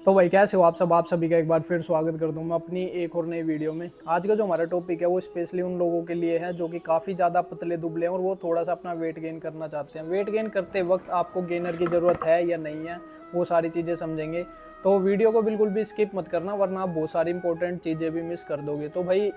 तो भाई कैसे हो आप सभी का एक बार फिर स्वागत कर दूं मैं अपनी एक और नई वीडियो में। आज का जो हमारा टॉपिक है वो स्पेशली उन लोगों के लिए है जो कि काफ़ी ज़्यादा पतले दुबले हैं और वो थोड़ा सा अपना वेट गेन करना चाहते हैं। वेट गेन करते वक्त आपको गेनर की ज़रूरत है या नहीं है, वो सारी चीज़ें समझेंगे। तो वीडियो को बिल्कुल भी स्किप मत करना, वरना आप बहुत सारी इंपॉर्टेंट चीज़ें भी मिस कर दोगे। तो भाई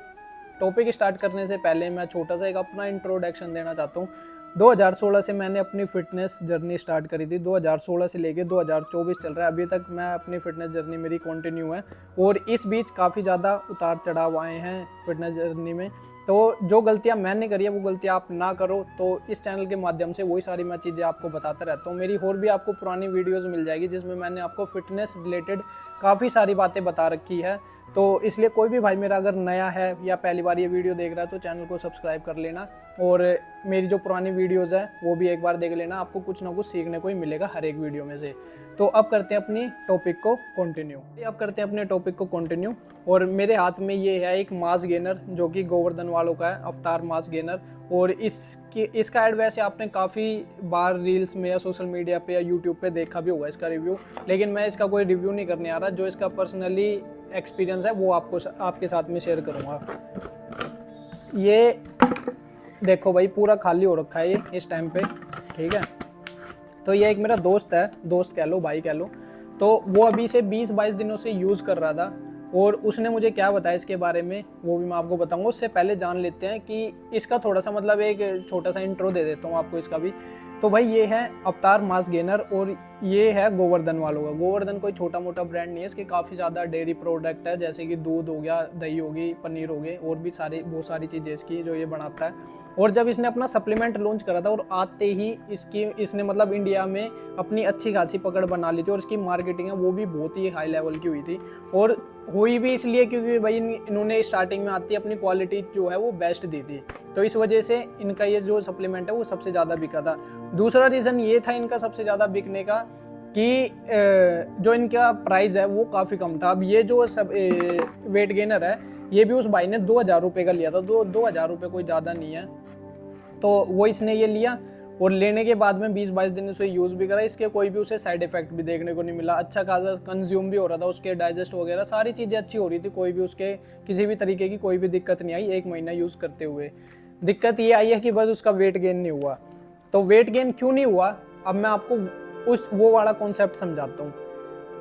टॉपिक स्टार्ट करने से पहले मैं छोटा सा एक अपना इंट्रोडक्शन देना चाहता हूँ। 2016 से मैंने अपनी फिटनेस जर्नी स्टार्ट करी थी। 2016 से लेके 2024 चल रहा है, अभी तक मैं अपनी फिटनेस जर्नी मेरी कंटिन्यू है। और इस बीच काफ़ी ज़्यादा उतार चढ़ाव आए हैं फिटनेस जर्नी में। तो जो गलतियां मैंने करी है वो गलतियां आप ना करो। तो इस चैनल के माध्यम से वही सारी मैं चीज़ें आपको बताता रहता हूँ। मेरी और भी आपको पुरानी वीडियोस मिल जाएगी जिसमें मैंने आपको फिटनेस रिलेटेड काफ़ी सारी बातें बता रखी है। तो इसलिए कोई भी भाई मेरा अगर नया है या पहली बार ये वीडियो देख रहा है तो चैनल को सब्सक्राइब कर लेना, और मेरी जो पुरानी वीडियोस है वो भी एक बार देख लेना। आपको कुछ ना कुछ सीखने को ही मिलेगा हर एक वीडियो में से। तो अब करते हैं अपनी टॉपिक को कंटिन्यू। और मेरे हाथ में ये है एक मास गेनर जो कि गोवर्धन वालों का है, अवतार मास गेनर। और इसका ऐड वैसे आपने काफ़ी बार रील्स में या सोशल मीडिया पे या यूट्यूब पे देखा भी होगा इसका रिव्यू, लेकिन मैं इसका कोई रिव्यू नहीं करने आ रहा। जो इसका पर्सनली एक्सपीरियंस है वो आपके साथ में शेयर करूँगा। ये देखो भाई पूरा खाली हो रखा है ये इस टाइम पे, ठीक है। तो ये एक मेरा दोस्त है, दोस्त कह लो, भाई कह लो। तो वो अभी से 20-22 दिनों से यूज़ कर रहा था, और उसने मुझे क्या बताया इसके बारे में वो भी मैं आपको बताऊंगा। उससे पहले जान लेते हैं कि इसका थोड़ा सा मतलब एक छोटा सा इंट्रो दे देता हूँ आपको इसका भी। तो भाई ये है अवतार मास गेनर, और ये है गोवर्धन वालों का। गोवर्धन कोई छोटा मोटा ब्रांड नहीं है, इसके काफ़ी ज़्यादा डेयरी प्रोडक्ट है, जैसे कि दूध हो गया, दही होगी, पनीर हो गए, और भी बहुत सारी चीज़ें इसकी जो ये बनाता है। और जब इसने अपना सप्लीमेंट लॉन्च करा था और आते ही इसने मतलब इंडिया में अपनी अच्छी खासी पकड़ बना ली थी, और इसकी मार्केटिंग है वो भी बहुत ही हाई लेवल की हुई थी। और हुई भी इसलिए क्योंकि भाई इन्होंने स्टार्टिंग में आती अपनी क्वालिटी जो है वो बेस्ट दी थी, तो इस वजह से इनका ये जो सप्लीमेंट है वो सबसे ज़्यादा बिका था। दूसरा रीज़न ये था इनका सबसे ज़्यादा बिकने का कि जो इनका प्राइस है वो काफ़ी कम था। अब ये जो सब वेट गेनर है ये भी उस भाई ने 2,000 रुपये का लिया था। 2,000 रुपये कोई ज़्यादा नहीं है। तो वो इसने ये लिया, और लेने के बाद में 20-22 दिन उसे यूज़ भी करा। इसके कोई भी उसे साइड इफेक्ट भी देखने को नहीं मिला। अच्छा खासा कंज्यूम भी हो रहा था, उसके डाइजेस्ट वगैरह सारी चीज़ें अच्छी हो रही थी। कोई भी उसके किसी भी तरीके की कोई भी दिक्कत नहीं आई 1 महीना यूज़ करते हुए। दिक्कत ये आई है कि बस उसका वेट गेन नहीं हुआ। तो वेट गेन क्यों नहीं हुआ, अब मैं आपको वो वाला कॉन्सेप्ट समझाता हूँ।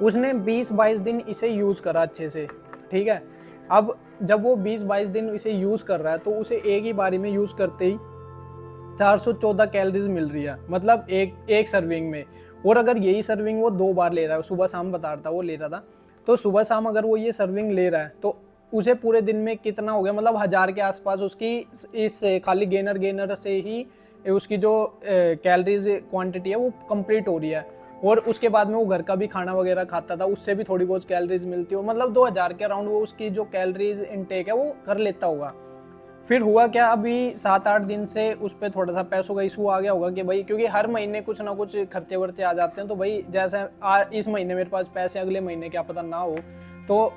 उसने 20-22 दिन इसे यूज़ करा अच्छे से, ठीक है। अब जब वो 20-22 दिन इसे यूज़ कर रहा है तो उसे एक ही बारी में यूज़ करते ही 414 कैलोरीज मिल रही है, मतलब एक सर्विंग में। और अगर यही सर्विंग वो 2 बार ले रहा है, सुबह शाम बता रहा था वो ले रहा था, तो सुबह शाम अगर वो ये सर्विंग ले रहा है तो उसे पूरे दिन में कितना हो गया, मतलब 1000 के आसपास उसकी इस खाली गेनर से ही उसकी जो कैलोरीज क्वांटिटी है वो कंप्लीट हो रही है। और उसके बाद में वो घर का भी खाना वगैरह खाता था, उससे भी थोड़ी बहुत कैलोरीज मिलती हो, मतलब 2000 के अराउंड वो उसकी जो कैलोरीज इनटेक है वो कर लेता होगा। फिर हुआ क्या, अभी 7-8 दिन से उस पर थोड़ा सा पैसों का इशू आ गया होगा कि भाई क्योंकि हर महीने कुछ ना कुछ खर्चे वर्चे आ जाते हैं। तो भाई जैसे इस महीने मेरे पास पैसे, अगले महीने क्या पता ना हो, तो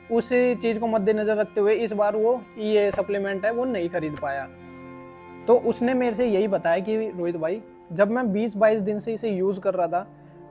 उस चीज़ को मद्देनज़र रखते हुए इस बार वो ये सप्लीमेंट है वो नहीं खरीद पाया। तो उसने मेरे से यही बताया कि रोहित भाई, जब मैं 20-22 दिन से इसे यूज़ कर रहा था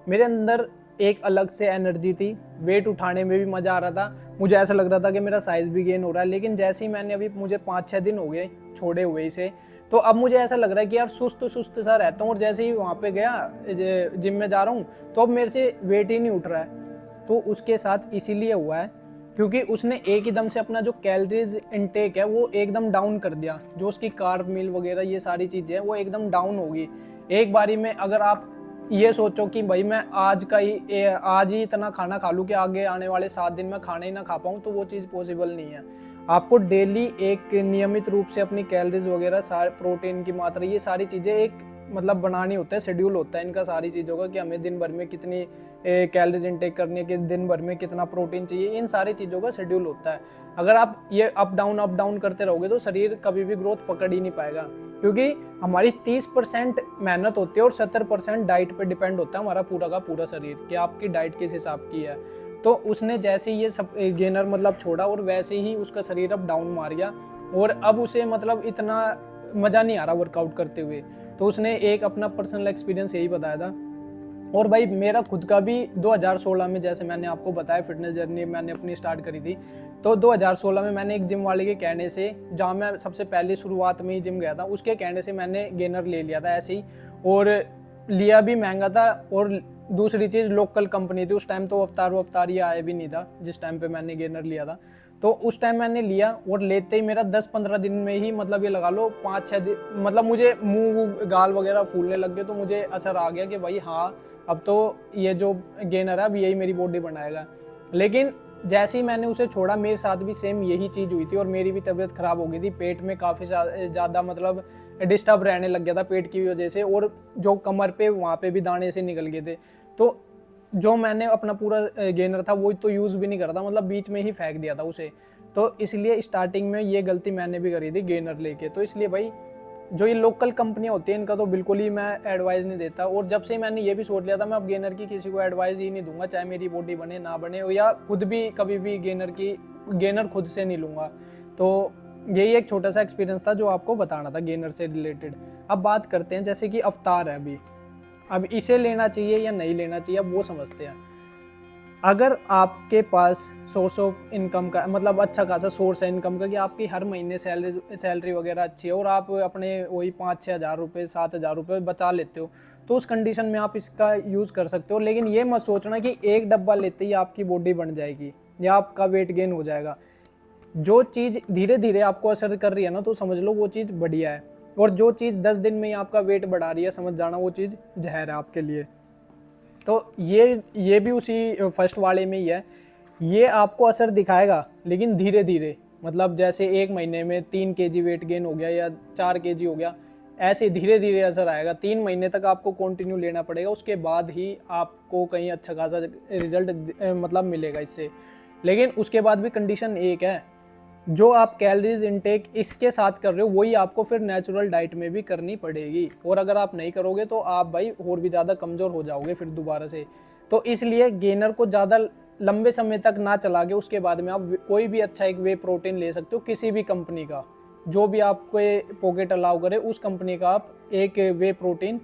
मेरे अंदर एक अलग से एनर्जी थी, वेट उठाने में भी मज़ा आ रहा था, मुझे ऐसा लग रहा था कि मेरा साइज़ भी गेन हो रहा है। लेकिन जैसे ही मैंने अभी मुझे 5-6 दिन हो गए छोड़े हुए इसे, तो अब मुझे ऐसा लग रहा है कि यार सुस्त सुस्त सा रहता हूँ। और जैसे ही वहाँ पे गया जिम में जा रहा हूँ तो अब मेरे से वेट ही नहीं उठ रहा है। तो उसके साथ इसीलिए हुआ है क्योंकि उसने एक ही दम से अपना जो कैलोरीज इनटेक है वो एकदम डाउन कर दिया। जो उसकी कार्ब मील वगैरह ये सारी चीज़ें हैं वो एकदम डाउन होगी एक बारी में। अगर आप ये सोचो कि भाई मैं आज ही इतना खाना खा लूँ कि आगे आने वाले 7 दिन में खाना ही ना खा पाऊँ, तो वो चीज़ पॉसिबल नहीं है। आपको डेली एक नियमित रूप से अपनी कैलोरीज वगैरह, सारे प्रोटीन की मात्रा, ये सारी चीज़ें एक मतलब बनानी होता है, शेड्यूल होता है इनका सारी चीज़ों का कि हमें दिन भर में कितनी कैलोरीज इनटेक करनी है, कि दिन भर में कितना प्रोटीन चाहिए, इन सारी चीज़ों का शेड्यूल होता है। अगर आप ये अप डाउन करते रहोगे तो शरीर कभी भी ग्रोथ पकड़ ही नहीं पाएगा, क्योंकि हमारी 30% मेहनत होती है और 70% डाइट पे डिपेंड होता है हमारा पूरा का पूरा शरीर, कि आपकी डाइट किस हिसाब की है। तो उसने जैसे ही ये सब गेनर मतलब छोड़ा और वैसे ही उसका शरीर अब डाउन मार गया, और अब उसे मतलब इतना मज़ा नहीं आ रहा वर्कआउट करते हुए। तो उसने एक अपना पर्सनल एक्सपीरियंस यही बताया था और भाई मेरा खुद का भी 2016 में, जैसे मैंने आपको बताया फिटनेस जर्नी मैंने अपनी स्टार्ट करी थी, तो 2016 में मैंने एक जिम वाले के कहने से, जहाँ मैं सबसे पहले शुरुआत में ही जिम गया था, उसके कहने से मैंने गेनर ले लिया था ऐसे ही। और लिया भी महंगा था, और दूसरी चीज़ लोकल कंपनी थी उस टाइम, तो अवतार ये आया भी नहीं था जिस टाइम पे मैंने गेनर लिया था। तो उस टाइम मैंने लिया, और लेते ही मेरा 10-15 दिन में ही, मतलब ये लगा लो 5-6 दिन, मतलब मुझे मुंह गाल वगैरह फूलने लग गए। तो मुझे असर आ गया कि भाई हाँ, अब तो ये जो गेनर है अब यही मेरी बॉडी बनाएगा। लेकिन जैसे ही मैंने उसे छोड़ा, मेरे साथ भी सेम यही चीज़ हुई थी, और मेरी भी तबीयत ख़राब हो गई थी। पेट में काफ़ी ज़्यादा मतलब डिस्टर्ब रहने लग गया था पेट की वजह से, और जो कमर पे वहाँ पे भी दाने से निकल गए थे। तो जो मैंने अपना पूरा गेनर था वो तो यूज़ भी नहीं करता, मतलब बीच में ही फेंक दिया था उसे। तो इसलिए स्टार्टिंग में ये गलती मैंने भी करी थी गेनर लेके। तो इसलिए भाई जो ये लोकल कंपनियां होती हैं इनका तो बिल्कुल ही मैं एडवाइस नहीं देता। और जब से मैंने ये भी सोच लिया था मैं अब गेनर की किसी को एडवाइस ही नहीं दूंगा, चाहे मेरी बॉडी बने ना बने, या खुद भी कभी भी गेनर खुद से नहीं लूँगा। तो यही एक छोटा सा एक्सपीरियंस था जो आपको बताना था गेनर से रिलेटेड। अब बात करते हैं जैसे कि अवतार है अभी, अब इसे लेना चाहिए या नहीं लेना चाहिए, अब वो समझते हैं। अगर आपके पास सोर्स ऑफ इनकम का, मतलब अच्छा खासा सोर्स है इनकम का, कि आपकी हर महीने सैलरी वगैरह अच्छी है, और आप अपने वही 5-6 हज़ार रुपये 7 हज़ार रुपये बचा लेते हो, तो उस कंडीशन में आप इसका यूज़ कर सकते हो। लेकिन ये मत सोचना कि एक डब्बा लेते ही आपकी बॉडी बन जाएगी या आपका वेट गेन हो जाएगा। जो चीज़ धीरे धीरे आपको असर कर रही है ना, तो समझ लो वो चीज़ बढ़िया है। और जो चीज़ 10 दिन में ही आपका वेट बढ़ा रही है, समझ जाना वो चीज़ जहर है आपके लिए। तो ये भी उसी फर्स्ट वाले में ही है। ये आपको असर दिखाएगा लेकिन धीरे धीरे, मतलब जैसे एक महीने में 3 kg वेट गेन हो गया या 4 kg हो गया, ऐसे धीरे धीरे असर आएगा। 3 महीने तक आपको कंटिन्यू लेना पड़ेगा, उसके बाद ही आपको कहीं अच्छा खासा रिजल्ट मतलब मिलेगा इससे। लेकिन उसके बाद भी कंडीशन एक है, जो आप कैलोरीज इनटेक इसके साथ कर रहे हो वही आपको फिर नेचुरल डाइट में भी करनी पड़ेगी। और अगर आप नहीं करोगे तो आप भाई और भी ज़्यादा कमज़ोर हो जाओगे फिर दोबारा से। तो इसलिए गेनर को ज़्यादा लंबे समय तक ना चला के उसके बाद में आप कोई भी अच्छा एक वे प्रोटीन ले सकते हो, किसी भी कंपनी का, जो भी आपको पॉकेट अलाउ करे उस कंपनी का आप एक वे प्रोटीन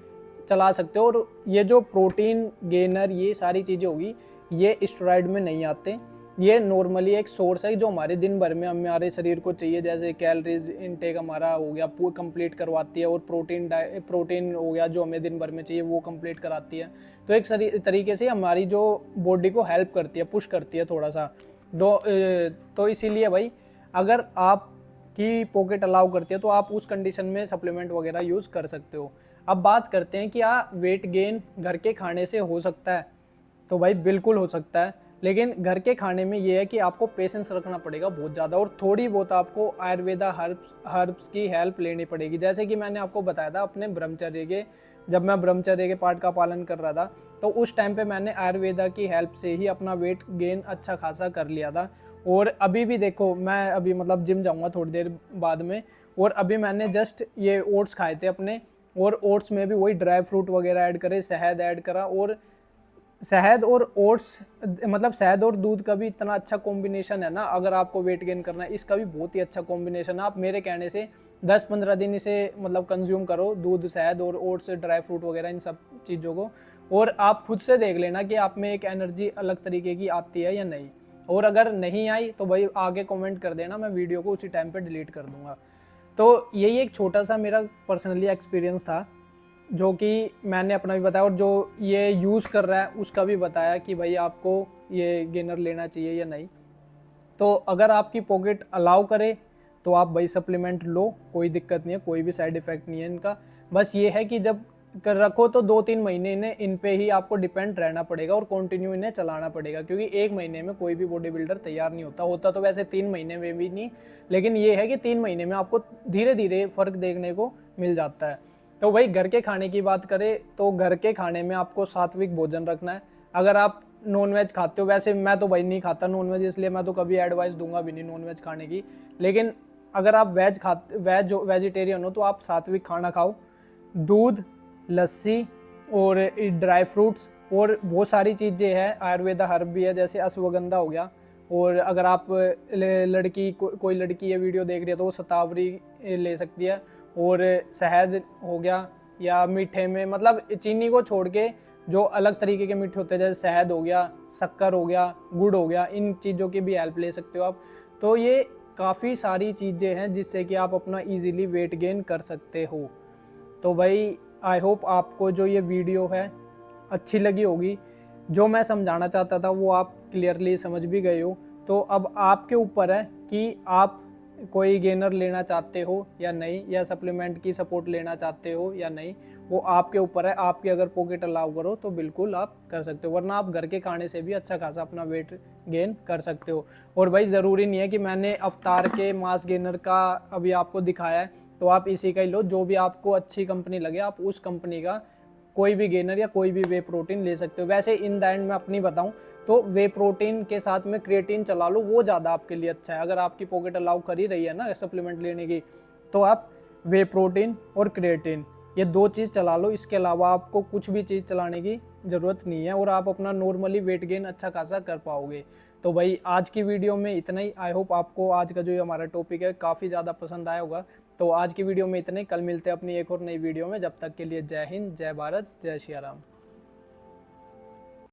चला सकते हो। और ये जो प्रोटीन गेनर ये सारी चीज़ें होगी, ये स्टेरॉइड में नहीं आते, ये नॉर्मली एक सोर्स है जो हमारे दिन भर में हमारे शरीर को चाहिए। जैसे कैलोरीज इनटेक हमारा हो गया पूरा कंप्लीट करवाती है, और प्रोटीन हो गया जो हमें दिन भर में चाहिए वो कंप्लीट कराती है। तो एक तरीके से हमारी जो बॉडी को हेल्प करती है, पुश करती है थोड़ा सा। तो इसीलिए भाई अगर आपकी पॉकेट अलाउ करती है तो आप उस कंडीशन में सप्लीमेंट वगैरह यूज़ कर सकते हो। अब बात करते हैं कि क्या वेट गेन घर के खाने से हो सकता है? तो भाई बिल्कुल हो सकता है, लेकिन घर के खाने में ये है कि आपको पेशेंस रखना पड़ेगा बहुत ज़्यादा, और थोड़ी बहुत आपको आयुर्वेदा हर्ब्स की हेल्प लेनी पड़ेगी। जैसे कि मैंने आपको बताया था अपने जब मैं ब्रह्मचर्य के पाठ का पालन कर रहा था, तो उस टाइम पे मैंने आयुर्वेदा की हेल्प से ही अपना वेट गेन अच्छा खासा कर लिया था। और अभी भी देखो, मैं अभी मतलब जिम जाऊँगा थोड़ी देर बाद में, और अभी मैंने जस्ट ये ओट्स खाए थे अपने, और ओट्स में भी वही ड्राई फ्रूट वगैरह ऐड करे, शहद ऐड करा। और शहद और ओट्स, मतलब शहद और दूध का भी इतना अच्छा कॉम्बिनेशन है ना, अगर आपको वेट गेन करना है इसका भी बहुत ही अच्छा कॉम्बिनेशन है। आप मेरे कहने से 10-15 दिन इसे मतलब कंज्यूम करो, दूध, शहद और ओट्स, ड्राई फ्रूट वगैरह इन सब चीज़ों को, और आप खुद से देख लेना कि आप में एक एनर्जी अलग तरीके की आती है या नहीं। और अगर नहीं आई तो भाई आगे कमेंट कर देना, मैं वीडियो को उसी टाइम पे डिलीट कर दूंगा। तो यही एक छोटा सा मेरा पर्सनली एक्सपीरियंस था जो कि मैंने अपना भी बताया, और जो ये यूज़ कर रहा है उसका भी बताया कि भाई आपको ये गेनर लेना चाहिए या नहीं। तो अगर आपकी पॉकेट अलाउ करे तो आप भाई सप्लीमेंट लो, कोई दिक्कत नहीं है, कोई भी साइड इफ़ेक्ट नहीं है इनका। बस ये है कि जब कर रखो तो 2-3 महीने इन्हें इन पे ही आपको डिपेंड रहना पड़ेगा और कंटिन्यू इन्हें चलाना पड़ेगा, क्योंकि एक महीने में कोई भी बॉडी बिल्डर तैयार नहीं होता तो वैसे 3 महीने में भी नहीं, लेकिन ये है कि 3 महीने में आपको धीरे धीरे फ़र्क देखने को मिल जाता है। तो भाई घर के खाने की बात करें तो घर के खाने में आपको सात्विक भोजन रखना है। अगर आप नॉनवेज खाते हो, वैसे मैं तो भाई नहीं खाता नॉनवेज, इसलिए मैं तो कभी एडवाइस दूंगा भी नहीं नॉनवेज खाने की, लेकिन अगर आप वेजिटेरियन हो तो आप सात्विक खाना खाओ। दूध, लस्सी और ड्राई फ्रूट्स और बहुत सारी चीज़ें हैं, आयुर्वेदा हर्ब भी है जैसे अश्वगंधा हो गया। और अगर आप कोई लड़की ये वीडियो देख रही है तो वो शतावरी ले सकती है। और शहद हो गया, या मीठे में मतलब चीनी को छोड़ के जो अलग तरीके के मीठे होते हैं, जैसे शहद हो गया, शक्कर हो गया, गुड़ हो गया, इन चीज़ों की भी हेल्प ले सकते हो आप। तो ये काफ़ी सारी चीज़ें हैं जिससे कि आप अपना ईजिली वेट गेन कर सकते हो। तो भाई आई होप आपको जो ये वीडियो है अच्छी लगी होगी। जो मैं समझाना चाहता था वो आप क्लियरली समझ भी गए हो। तो अब आपके ऊपर है कि आप कोई गेनर लेना चाहते हो या नहीं, या सप्लीमेंट की सपोर्ट लेना चाहते हो या नहीं, वो आपके ऊपर है। आपकी अगर पॉकेट अलाउ करो तो बिल्कुल आप कर सकते हो, वरना आप घर के खाने से भी अच्छा खासा अपना वेट गेन कर सकते हो। और भाई ज़रूरी नहीं है कि मैंने अवतार के मास गेनर का अभी आपको दिखाया है तो आप इसी का ही लो। जो भी आपको अच्छी कंपनी लगे आप उस कंपनी का कोई भी गेनर या कोई भी वे प्रोटीन ले सकते हो। वैसे इन द एंड मैं अपनी बताऊं तो वे प्रोटीन के साथ में क्रिएटिन चला लो, वो ज़्यादा आपके लिए अच्छा है। अगर आपकी पॉकेट अलाउ कर ही रही है ना सप्लीमेंट लेने की, तो आप वे प्रोटीन और क्रिएटिन ये 2 चीज़ चला लो। इसके अलावा आपको कुछ भी चीज़ चलाने की ज़रूरत नहीं है और आप अपना नॉर्मली वेट गेन अच्छा खासा कर पाओगे। तो भाई आज की वीडियो में इतना ही। आई होप आपको आज का जो हमारा टॉपिक है काफ़ी ज़्यादा पसंद आया होगा। तो आज की वीडियो में इतना ही। कल मिलते हैं अपनी एक और नई वीडियो में। जब तक के लिए जय हिंद, जय भारत, जय श्री राम।